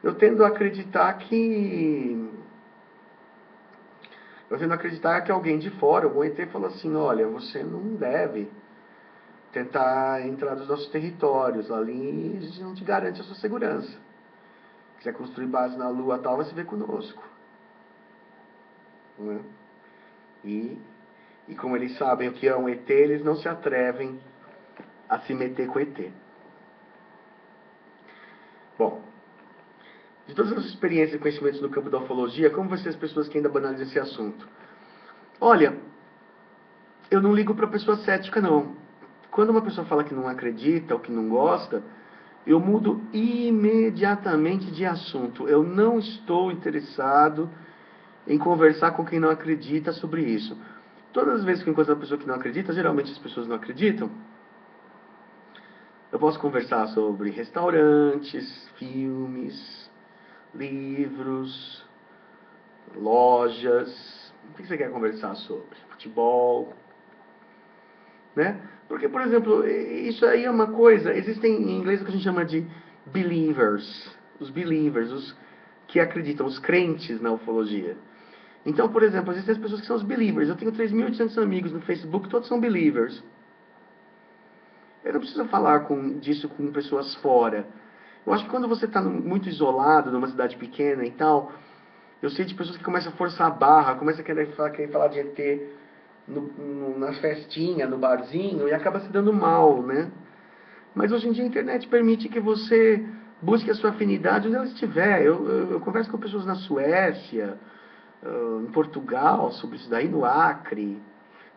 eu tendo a acreditar que alguém de fora, algum ET, falou assim, olha, você não deve tentar entrar nos nossos territórios, ali a gente não te garante a sua segurança. Se quiser construir base na Lua tal, vai se ver conosco. Né? E como eles sabem o que é um ET, eles não se atrevem a se meter com o ET. Bom, de todas as experiências e conhecimentos no campo da ufologia, como vão ser as pessoas que ainda banalizam esse assunto? Olha, eu não ligo para pessoa cética, não. Quando uma pessoa fala que não acredita ou que não gosta, eu mudo imediatamente de assunto. Eu não estou interessado em conversar com quem não acredita sobre isso. Todas as vezes que eu encontro uma pessoa que não acredita, geralmente as pessoas não acreditam, eu posso conversar sobre restaurantes, filmes, livros, lojas. O que você quer conversar sobre? Futebol, né? Porque, por exemplo, isso aí é uma coisa... Existem em inglês o que a gente chama de believers. Os believers, os que acreditam, os crentes na ufologia. Então, por exemplo, existem as pessoas que são os believers. Eu tenho 3.800 amigos no Facebook, todos são believers. Eu não preciso falar disso com pessoas fora. Eu acho que quando você está muito isolado, numa cidade pequena e tal, eu sei de pessoas que começam a forçar a barra, começam a querer falar de ET na festinha, no barzinho, e acaba se dando mal, né? Mas hoje em dia a internet permite que você busque a sua afinidade onde ela estiver. Eu converso com pessoas na Suécia, em Portugal sobre isso daí, no Acre,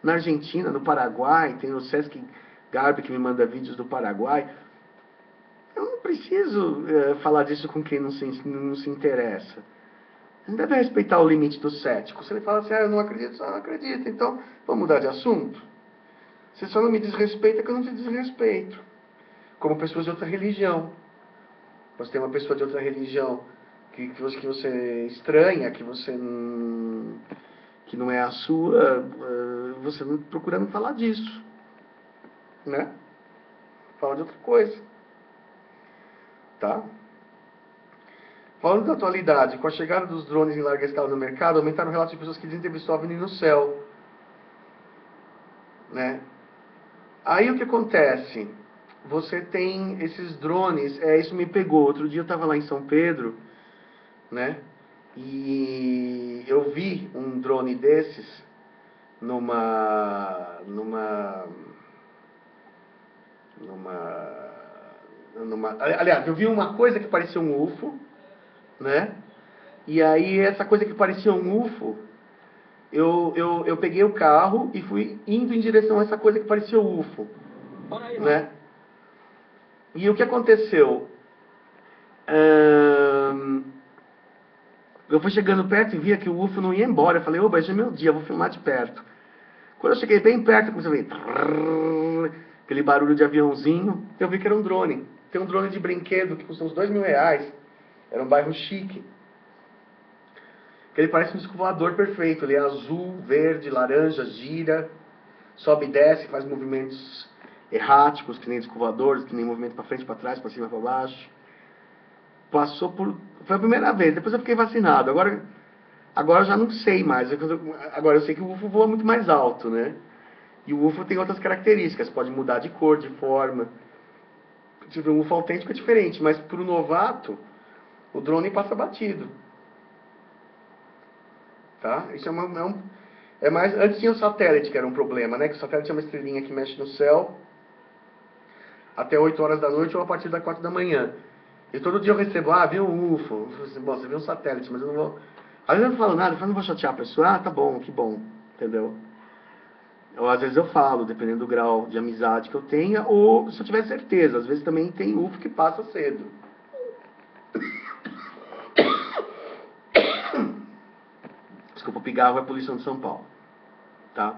na Argentina, no Paraguai, tem o Sesc Garbi que me manda vídeos do Paraguai. Eu não preciso falar disso com quem não se interessa. Não deve respeitar o limite do cético. Se ele fala assim, eu não acredito, só não acredito, então vamos mudar de assunto? Você só não me desrespeita que eu não te desrespeito. Como pessoas de outra religião. Você tem uma pessoa de outra religião que você estranha, que não é a sua, você não procura não falar disso. Né? Fala de outra coisa. Tá? Falando da atualidade, com a chegada dos drones em larga escala no mercado, aumentaram o relato de pessoas que dizem ter visto OVNI no céu. Né? Aí o que acontece? Você tem esses drones, isso me pegou. Outro dia eu estava lá em São Pedro, né? E eu vi um drone desses numa aliás, eu vi uma coisa que parecia um UFO, né? E aí essa coisa que parecia um UFO, eu peguei o carro e fui indo em direção a essa coisa que parecia um UFO, né? E o que aconteceu? Eu fui chegando perto e via que o UFO não ia embora. Eu falei, hoje é meu dia, eu vou filmar de perto. Quando eu cheguei bem perto, eu comecei a ver aquele barulho de aviãozinho. Eu vi que era um drone. Tem um drone de brinquedo que custa uns R$2.000. Era um bairro chique. Que ele parece um disco voador perfeito. Ele é azul, verde, laranja, gira, sobe e desce, faz movimentos erráticos, que nem disco voador, que nem movimento para frente, para trás, para cima, para baixo. Foi a primeira vez, depois eu fiquei vacinado. Agora eu já não sei mais. Agora eu sei que o UFO voa muito mais alto, né? E o UFO tem outras características, pode mudar de cor, de forma. Tipo, um UFO autêntico é diferente, mas para o novato, o drone passa batido. Tá? Isso é mais. Antes tinha o satélite, que era um problema, né? Que o satélite é uma estrelinha que mexe no céu até 8 horas da noite ou a partir das 4 da manhã. E todo dia eu recebo, vi um UFO. Bom, você viu um satélite, mas eu não vou. Às vezes eu não falo nada, eu não vou chatear a pessoa. Tá bom, que bom, entendeu? Ou às vezes eu falo, dependendo do grau de amizade que eu tenha, ou se eu tiver certeza. Às vezes também tem UFO que passa cedo. Desculpa, o pigarro é a poluição de São Paulo. Tá?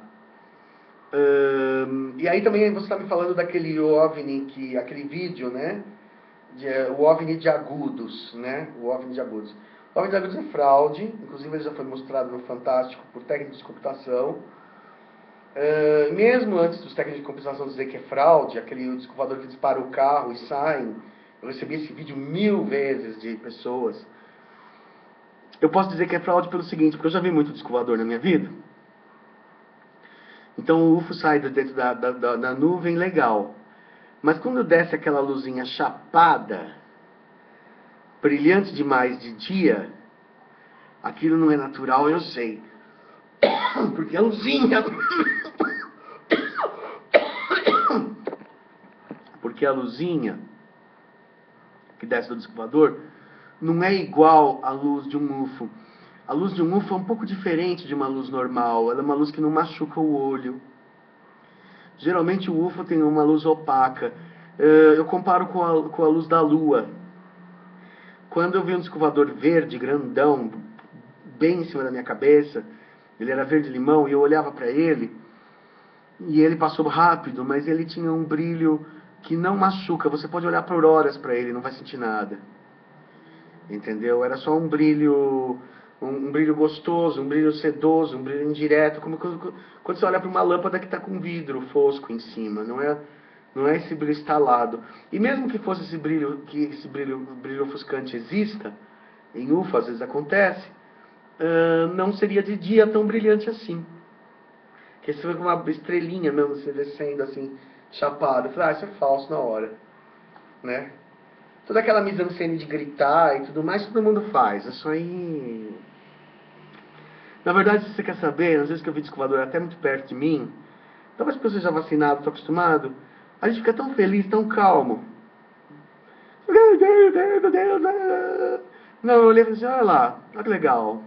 E aí também você está me falando daquele OVNI, aquele vídeo, né? O OVNI de Agudos, né? O OVNI de Agudos. O OVNI de Agudos é fraude, inclusive ele já foi mostrado no Fantástico por técnicos de computação. Mesmo antes dos técnicos de computação dizer que é fraude, aquele disco voador que dispara o carro e saem, eu recebi esse vídeo 1000 vezes de pessoas. Eu posso dizer que é fraude pelo seguinte, porque eu já vi muito disco voador na minha vida. Então o UFO sai de dentro da nuvem, legal. Mas quando desce aquela luzinha chapada, brilhante demais de dia, aquilo não é natural, eu sei. Porque a luzinha... Porque a luzinha que desce do disco voador não é igual à luz de um UFO. A luz de um UFO é um pouco diferente de uma luz normal. Ela é uma luz que não machuca o olho. Geralmente o UFO tem uma luz opaca. Eu comparo com a luz da lua. Quando eu vi um disco voador verde, grandão, bem em cima da minha cabeça, ele era verde-limão, e eu olhava para ele, e ele passou rápido, mas ele tinha um brilho que não machuca. Você pode olhar por horas para ele, não vai sentir nada. Entendeu? Era só um brilho gostoso, um brilho sedoso, um brilho indireto, como quando você olha para uma lâmpada que está com vidro fosco em cima. Não é esse brilho instalado. E mesmo que fosse esse brilho ofuscante exista, em UFO às vezes acontece, não seria de dia tão brilhante assim. Porque você vê com uma estrelinha mesmo, você descendo assim, chapado. Eu falei, isso é falso na hora. Né? Toda aquela mise-en-scène de gritar e tudo mais, todo mundo faz. Isso aí... Na verdade, se você quer saber, às vezes que eu vi disco voador até muito perto de mim, talvez porque eu seja vacinado, estou acostumado, a gente fica tão feliz, tão calmo. Não, eu olhei e falei assim, olha lá, olha que legal.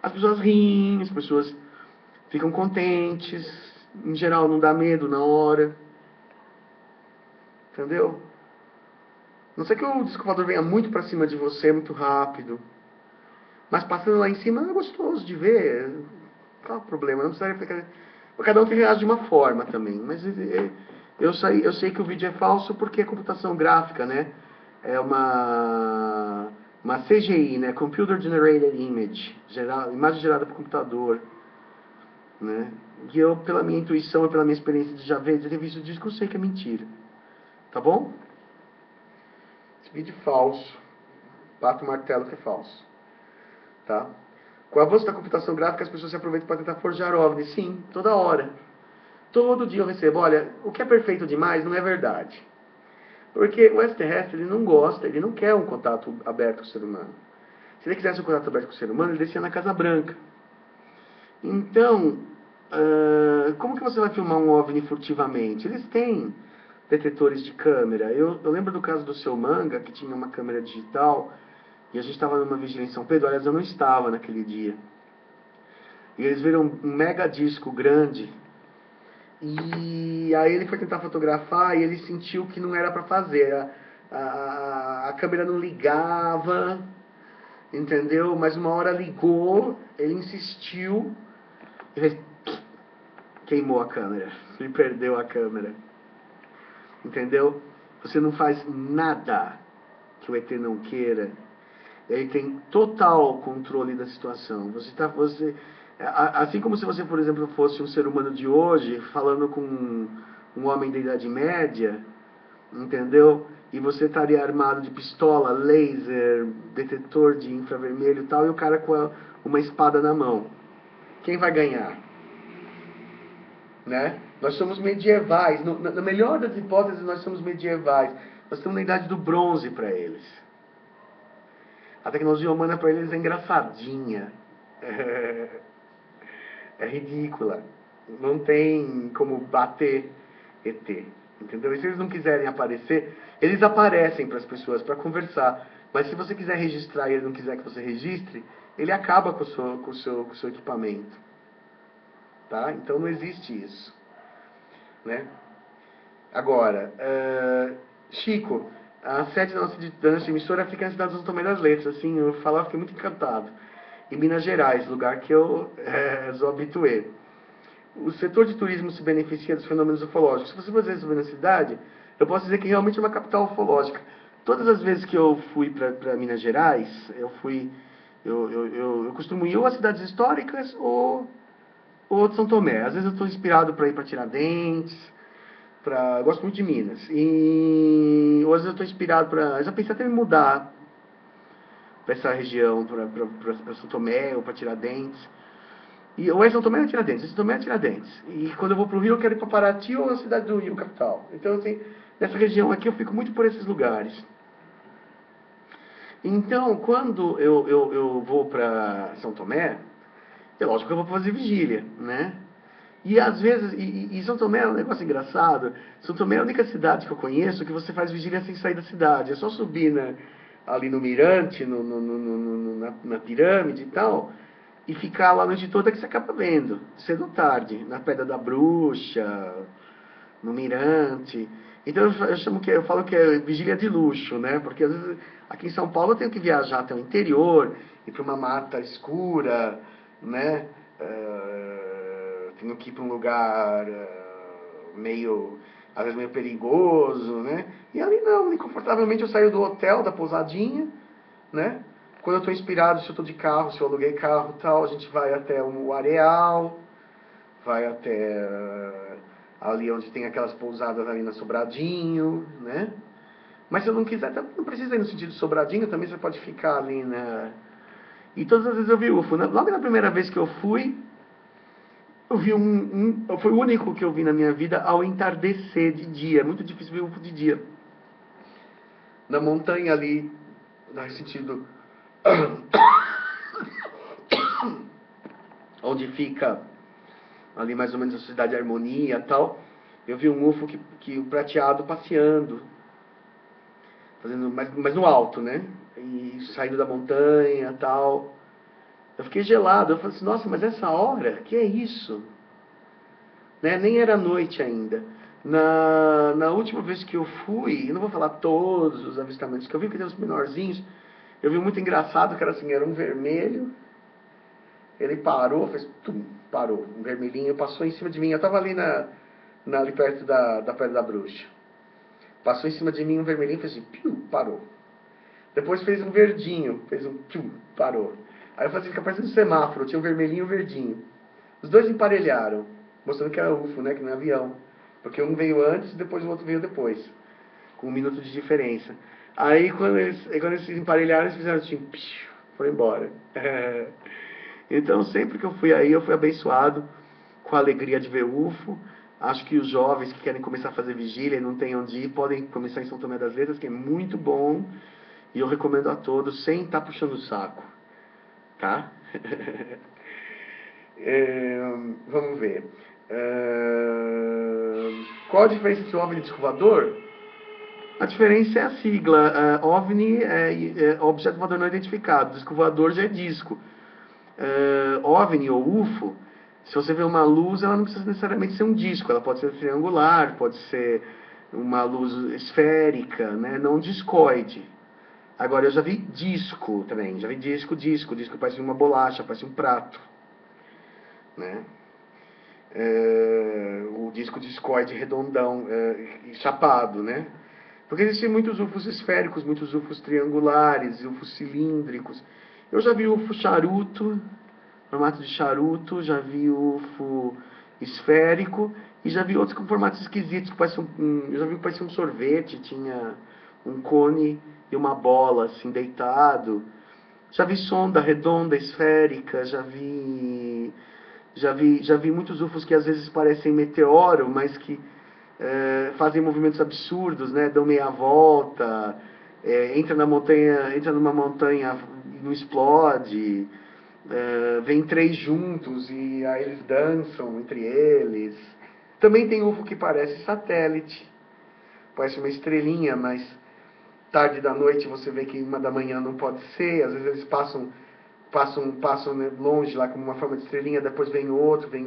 As pessoas riem, as pessoas ficam contentes, em geral não dá medo na hora. Entendeu? Não sei que o disco voador venha muito pra cima de você, muito rápido. Mas passando lá em cima é gostoso de ver. Qual é o problema? Não precisaria ficar... Cada um tem que reagir de uma forma também. Mas eu sei que o vídeo é falso porque é computação gráfica, né? É uma CGI, né? Computer Generated Image. Imagem gerada por computador. Né? E eu, pela minha intuição e pela minha experiência de já ver, de ter visto o disco, eu sei que é mentira. Tá bom? Esse vídeo é falso. Bato o martelo que é falso. Tá? Com o avanço da computação gráfica, as pessoas se aproveitam para tentar forjar OVNIs. Sim, toda hora. Todo dia eu recebo, olha, o que é perfeito demais não é verdade. Porque o extraterrestre, ele não gosta, ele não quer um contato aberto com o ser humano. Se ele quisesse um contato aberto com o ser humano, ele descia na Casa Branca. Então, como que você vai filmar um OVNI furtivamente? Eles têm detetores de câmera. Eu lembro do caso do Seu Manga, que tinha uma câmera digital, e a gente estava numa vigília em São Pedro, aliás, eu não estava naquele dia. E eles viram um mega disco grande, e aí ele foi tentar fotografar, e ele sentiu que não era para fazer. A câmera não ligava, entendeu? Mas uma hora ligou, ele insistiu, ele queimou a câmera, ele perdeu a câmera. Entendeu? Você não faz nada que o ET não queira. Ele tem total controle da situação. Assim como se você, por exemplo, fosse um ser humano de hoje, falando com um homem da Idade Média, entendeu? E você estaria armado de pistola, laser, detetor de infravermelho e tal, e o cara com uma espada na mão. Quem vai ganhar? Né? Nós somos medievais. Na melhor das hipóteses, nós somos medievais. Nós estamos na idade do bronze para eles. A tecnologia humana para eles é engraçadinha. É ridícula. Não tem como bater ET. Entendeu? E se eles não quiserem aparecer, eles aparecem para as pessoas para conversar. Mas se você quiser registrar e ele não quiser que você registre, ele acaba com o seu equipamento. Tá? Então não existe isso. Né? Agora, Chico, a sede da nossa emissora fica na cidade de São Tomé das Letras. Assim, eu falava, fiquei muito encantado. Em Minas Gerais, lugar que eu sou habituê. O setor de turismo se beneficia dos fenômenos ufológicos. Se você fazer isso na cidade, eu posso dizer que realmente é uma capital ufológica. Todas as vezes que eu fui para Minas Gerais, eu costumo ir ou às cidades históricas ou de São Tomé. Às vezes eu estou inspirado para ir para Tiradentes, eu gosto muito de Minas. E hoje eu estou inspirado para... Eu já pensei até em mudar para essa região, para São Tomé ou para Tiradentes. Ou é São Tomé ou Tiradentes? São Tomé ou Tiradentes. E quando eu vou para o Rio, eu quero ir para Paraty ou a cidade do Rio, capital. Então, assim, nessa região aqui eu fico muito por esses lugares. Então, quando eu vou para São Tomé, é lógico que eu vou fazer vigília, né? E às vezes, e São Tomé é um negócio engraçado. São Tomé é a única cidade que eu conheço que você faz vigília sem sair da cidade. É só subir ali no mirante, na pirâmide e tal, e ficar lá a noite toda que você acaba vendo, cedo ou tarde, na Pedra da Bruxa, no mirante. Então eu falo que é vigília de luxo, né? Porque às vezes aqui em São Paulo eu tenho que viajar até o interior, ir para uma mata escura, né? Tenho que ir para um lugar às vezes meio perigoso, né? E ali não, confortavelmente eu saio do hotel, da pousadinha, né? Quando eu estou inspirado, se eu estou de carro, se eu aluguei carro e tal, a gente vai até o Areal, vai até ali onde tem aquelas pousadas ali na Sobradinho, né? Mas se eu não quiser, não precisa ir no sentido de Sobradinho, também você pode ficar ali, né? E todas as vezes eu vi UFO. Logo na primeira vez que eu fui, eu vi foi o único que eu vi na minha vida ao entardecer de dia. É muito difícil ver UFO de dia. Na montanha ali, no sentido... onde fica ali mais ou menos a Cidade Harmonia e tal, eu vi um UFO que o prateado passeando, fazendo mas no alto, né? E saindo da montanha e tal. Eu fiquei gelado, eu falei assim, nossa, mas essa hora, que é isso? Né? Nem era noite ainda. Na última vez que eu fui, eu não vou falar todos os avistamentos que eu vi, porque tem os menorzinhos, Eu vi muito engraçado, que era assim, era um vermelho, ele parou, fez tum, parou, um vermelhinho, passou em cima de mim. Eu tava ali ali perto da Pedra da Bruxa. Passou em cima de mim um vermelhinho, fez assim, piu, parou. Depois fez um verdinho, fez um piu, parou. Aí eu fazia, fica parecendo um semáforo, tinha um vermelhinho e um verdinho. Os dois emparelharam, mostrando que era UFO, né, que não é avião. Porque um veio antes e depois o outro veio depois, com 1 minuto de diferença. Aí quando eles se emparelharam, eles fizeram assim, piu, foram embora. Então sempre que eu fui aí, eu fui abençoado com a alegria de ver UFO. Acho que os jovens que querem começar a fazer vigília e não têm onde ir, podem começar em São Tomé das Letras, que é muito bom. E eu recomendo a todos, sem estar puxando o saco. Tá? Vamos ver. Qual a diferença entre OVNI e disco voador? A diferença é a sigla. OVNI é objeto voador não identificado. Disco voador já é disco. OVNI ou UFO, se você vê uma luz, ela não precisa necessariamente ser um disco. Ela pode ser triangular, pode ser uma luz esférica, né? Não discoide. Agora, eu já vi disco também. Já vi disco. Disco parece uma bolacha, parece um prato. Né? O disco discoide redondão, chapado, né? Porque existem muitos UFOs esféricos, muitos UFOs triangulares, UFOs cilíndricos. Eu já vi UFO charuto, formato de charuto, já vi UFO esférico e já vi outros com formatos esquisitos, que parece eu já vi que parecia um sorvete, tinha um cone e uma bola assim deitado. Já vi sonda redonda, esférica, já vi muitos UFOs que às vezes parecem meteoro, mas que fazem movimentos absurdos, né? Dão meia volta, entra numa montanha e não explode, vem 3 juntos e aí eles dançam entre eles. Também tem UFO que parece satélite, parece uma estrelinha, mas tarde da noite você vê que 1 da manhã não pode ser, às vezes eles passam né, longe lá como uma forma de estrelinha, depois vem outro, vem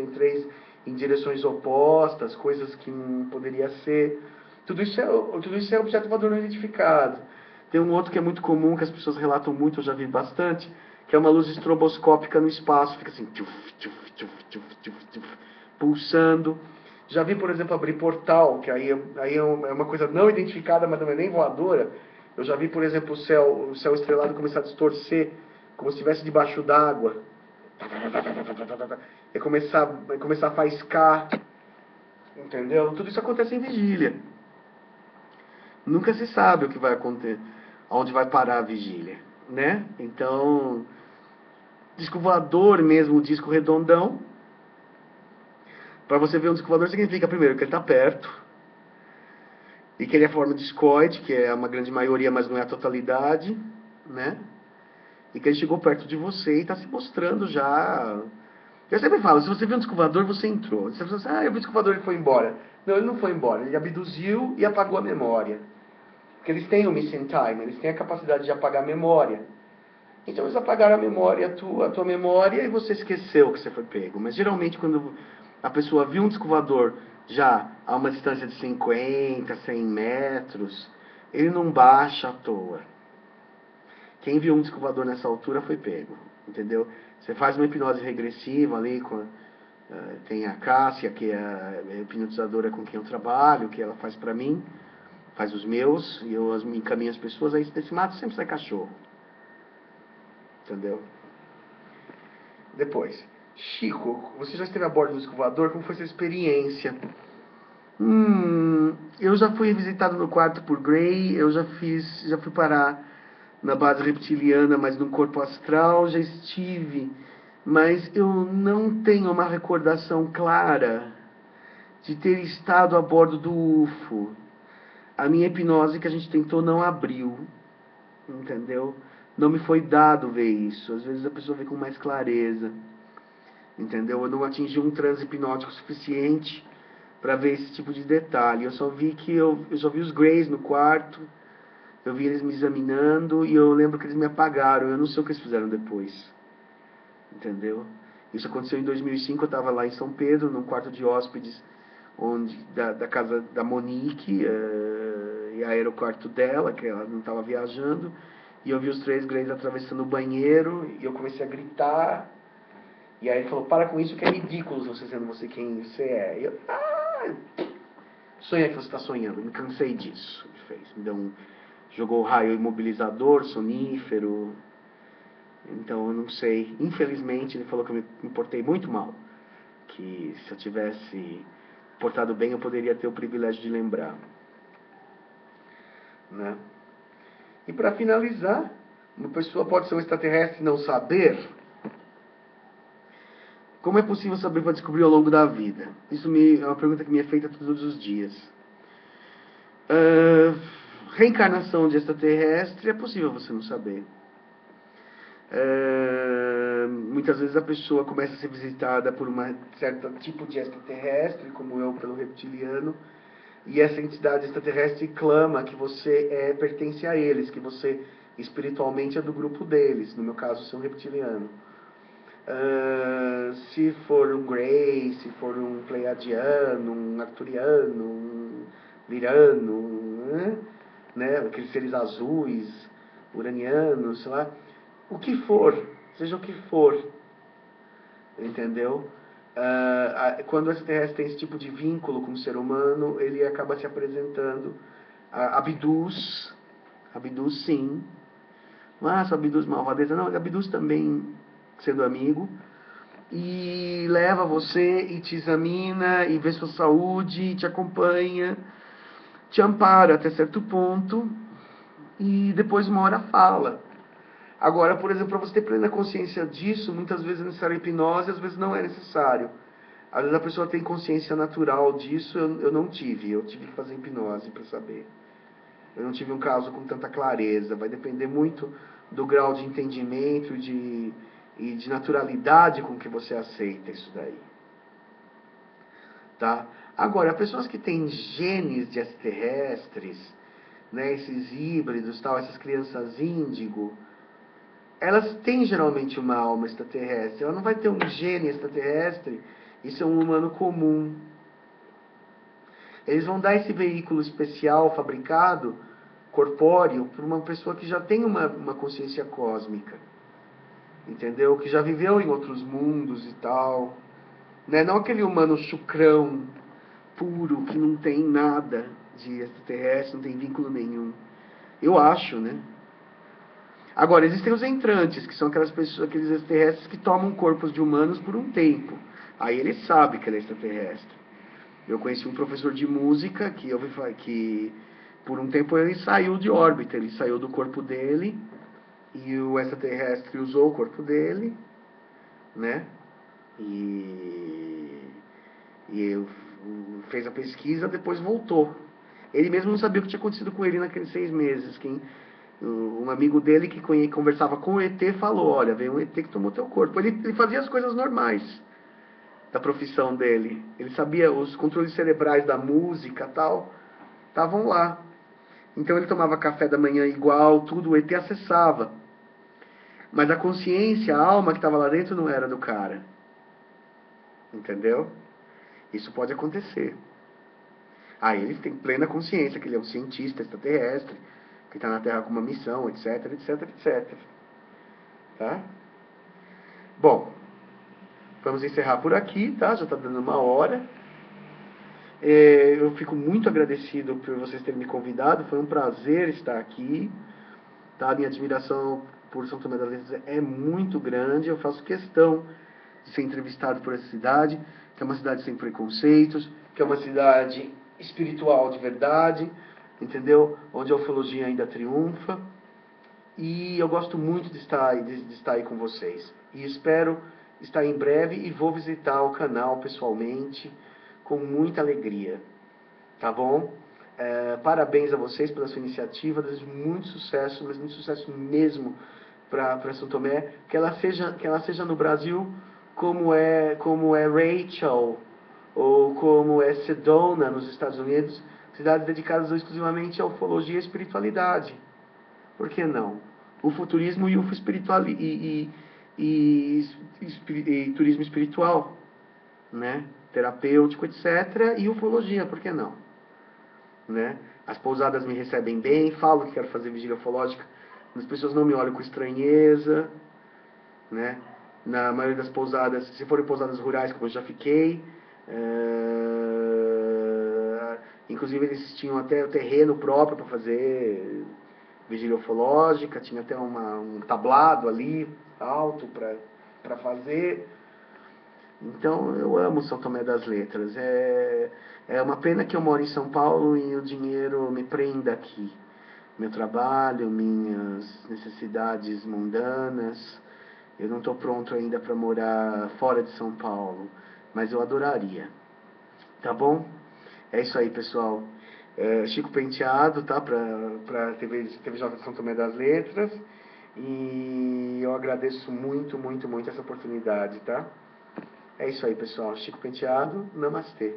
3 em direções opostas, coisas que não poderia ser. Tudo isso é objeto voador não identificado. Tem um outro que é muito comum, que as pessoas relatam muito, eu já vi bastante, que é uma luz estroboscópica no espaço, fica assim, tchuf, tchuf, tchuf, tchuf, tchuf, tchuf, pulsando. Já vi, por exemplo, abrir portal, que aí é uma coisa não identificada, mas não é nem voadora. Eu já vi, por exemplo, o céu estrelado começar a distorcer, como se estivesse debaixo d'água. E começar a faiscar. Entendeu? Tudo isso acontece em vigília. Nunca se sabe o que vai acontecer, aonde vai parar a vigília, né? Então, disco voador mesmo, o disco redondão. Para você ver um disco voador significa, primeiro, que ele está perto, e que ele é forma discoide, que é uma grande maioria, mas não é a totalidade, né? E que ele chegou perto de você e está se mostrando já. Eu sempre falo, se você viu um disco voador, você entrou. Você fala assim, eu vi um disco voador e foi embora. Não, ele não foi embora, ele abduziu e apagou a memória. Porque eles têm o missing time, eles têm a capacidade de apagar a memória. Então eles apagaram a memória, a tua memória, e você esqueceu que você foi pego. Mas geralmente quando a pessoa viu um disco voador já a uma distância de 50, 100 metros, ele não baixa à toa. Quem viu um disco voador nessa altura foi pego, entendeu? Você faz uma hipnose regressiva ali, tem a Cássia, que é a hipnotizadora com quem eu trabalho, que ela faz pra mim, faz os meus, e eu encaminho as pessoas, aí desse mato sempre sai cachorro. Entendeu? Depois, Chico, você já esteve a bordo do disco voador? Como foi essa experiência? Eu já fui visitado no quarto por Gray, já fui parar na base reptiliana, mas num corpo astral, já estive, mas eu não tenho uma recordação clara de ter estado a bordo do UFO. A minha hipnose que a gente tentou não abriu, entendeu? Não me foi dado ver isso. Às vezes a pessoa vê com mais clareza, entendeu? Eu não atingi um transe hipnótico suficiente para ver esse tipo de detalhe. Eu só vi os Greys no quarto, eu vi eles me examinando e eu lembro que eles me apagaram. Eu não sei o que eles fizeram depois, entendeu? Isso aconteceu em 2005, eu estava lá em São Pedro, num quarto de hóspedes da casa da Monique, e aí era o quarto dela, que ela não estava viajando, e eu vi os 3 Greys atravessando o banheiro, e eu comecei a gritar, e aí ele falou, para com isso que é ridículo você sendo você quem você é. E eu, sonha que você está sonhando, me cansei disso. Ele fez, me deu jogou raio imobilizador, sonífero. Então eu não sei, infelizmente ele falou que eu me portei muito mal, que se eu tivesse portado bem eu poderia ter o privilégio de lembrar, né? E para finalizar, uma pessoa pode ser um extraterrestre e não saber? Como é possível saber para descobrir ao longo da vida? Isso é uma pergunta que me é feita todos os dias. Reencarnação de extraterrestre é possível você não saber. Muitas vezes a pessoa começa a ser visitada por um certo tipo de extraterrestre, como eu pelo reptiliano, e essa entidade extraterrestre clama que você pertence a eles, que você espiritualmente é do grupo deles, no meu caso sou um reptiliano. Se for um Grey, se for um Pleiadiano, um Arturiano, um Lirano, né? Aqueles seres azuis, uranianos, sei lá, o que for, seja o que for, entendeu? Quando o extraterrestre tem esse tipo de vínculo com o ser humano, ele acaba se apresentando, abduz sim, mas abduz malvadeza, não, ele abduz também sendo amigo, e leva você e te examina e vê sua saúde, te acompanha, te ampara até certo ponto e depois uma hora fala. Agora, por exemplo, para você ter plena consciência disso, muitas vezes é necessário hipnose, às vezes não é necessário. Às vezes a pessoa tem consciência natural disso, eu não tive. Eu tive que fazer hipnose para saber. Eu não tive um caso com tanta clareza. Vai depender muito do grau de entendimento e de naturalidade com que você aceita isso daí. Tá? Agora, pessoas que têm genes de extraterrestres, né, esses híbridos, tal, essas crianças índigo, elas têm geralmente uma alma extraterrestre. Ela não vai ter um gene extraterrestre e ser um humano comum. Eles vão dar esse veículo especial, fabricado, corpóreo, para uma pessoa que já tem uma consciência cósmica. Entendeu? Que já viveu em outros mundos e tal. Né? Não aquele humano chucrão, puro, que não tem nada de extraterrestre, não tem vínculo nenhum. Eu acho, né? Agora, existem os entrantes, que são aquelas pessoas, aqueles extraterrestres que tomam corpos de humanos por um tempo. Aí ele sabe que ele é extraterrestre. Eu conheci um professor de música que por um tempo ele saiu de órbita, ele saiu do corpo dele e o extraterrestre usou o corpo dele, né? E fez a pesquisa, depois voltou. Ele mesmo não sabia o que tinha acontecido com ele naqueles 6 meses. Um amigo dele que conversava com o ET falou, olha, veio um ET que tomou teu corpo. Ele fazia as coisas normais da profissão dele. Ele sabia, os controles cerebrais da música e tal, estavam lá. Então ele tomava café da manhã igual, tudo, o ET acessava. Mas a consciência, a alma que estava lá dentro não era do cara. Entendeu? Isso pode acontecer. Aí ele tem plena consciência que ele é um cientista extraterrestre, que está na Terra com uma missão, etc, etc, etc. Tá? Bom, vamos encerrar por aqui, tá? Já está dando 1 hora. Eu fico muito agradecido por vocês terem me convidado. Foi um prazer estar aqui. Tá? A minha admiração por São Tomé das Letras é muito grande. Eu faço questão de ser entrevistado por essa cidade, que é uma cidade sem preconceitos, que é uma cidade espiritual de verdade, entendeu? Onde a ufologia ainda triunfa. E eu gosto muito de estar aí com vocês. E espero estar em breve e vou visitar o canal pessoalmente com muita alegria. Tá bom? Parabéns a vocês pela sua iniciativa. Desejo muito sucesso, mas muito sucesso mesmo para São Tomé. Que ela seja no Brasil como é Rachel ou como é Sedona nos Estados Unidos, cidades dedicadas exclusivamente à ufologia e espiritualidade. Por que não? O futurismo e o e turismo espiritual, né? Terapêutico, etc. E ufologia, por que não? Né? As pousadas me recebem bem, falo que quero fazer vigília ufológica as pessoas não me olham com estranheza, né? Na maioria das pousadas, se forem pousadas rurais, como eu já fiquei, inclusive eles tinham até o terreno próprio para fazer vigília ufológica, tinha até um tablado ali, alto, para fazer. Então, eu amo São Tomé das Letras. É uma pena que eu moro em São Paulo e o dinheiro me prenda aqui. Meu trabalho, minhas necessidades mundanas. Eu não estou pronto ainda para morar fora de São Paulo, mas eu adoraria. Tá bom? É isso aí, pessoal. Chico Penteado, tá? Para TV Jovem São Tomé das Letras. E eu agradeço muito, muito, muito essa oportunidade, tá? É isso aí, pessoal. Chico Penteado, namastê.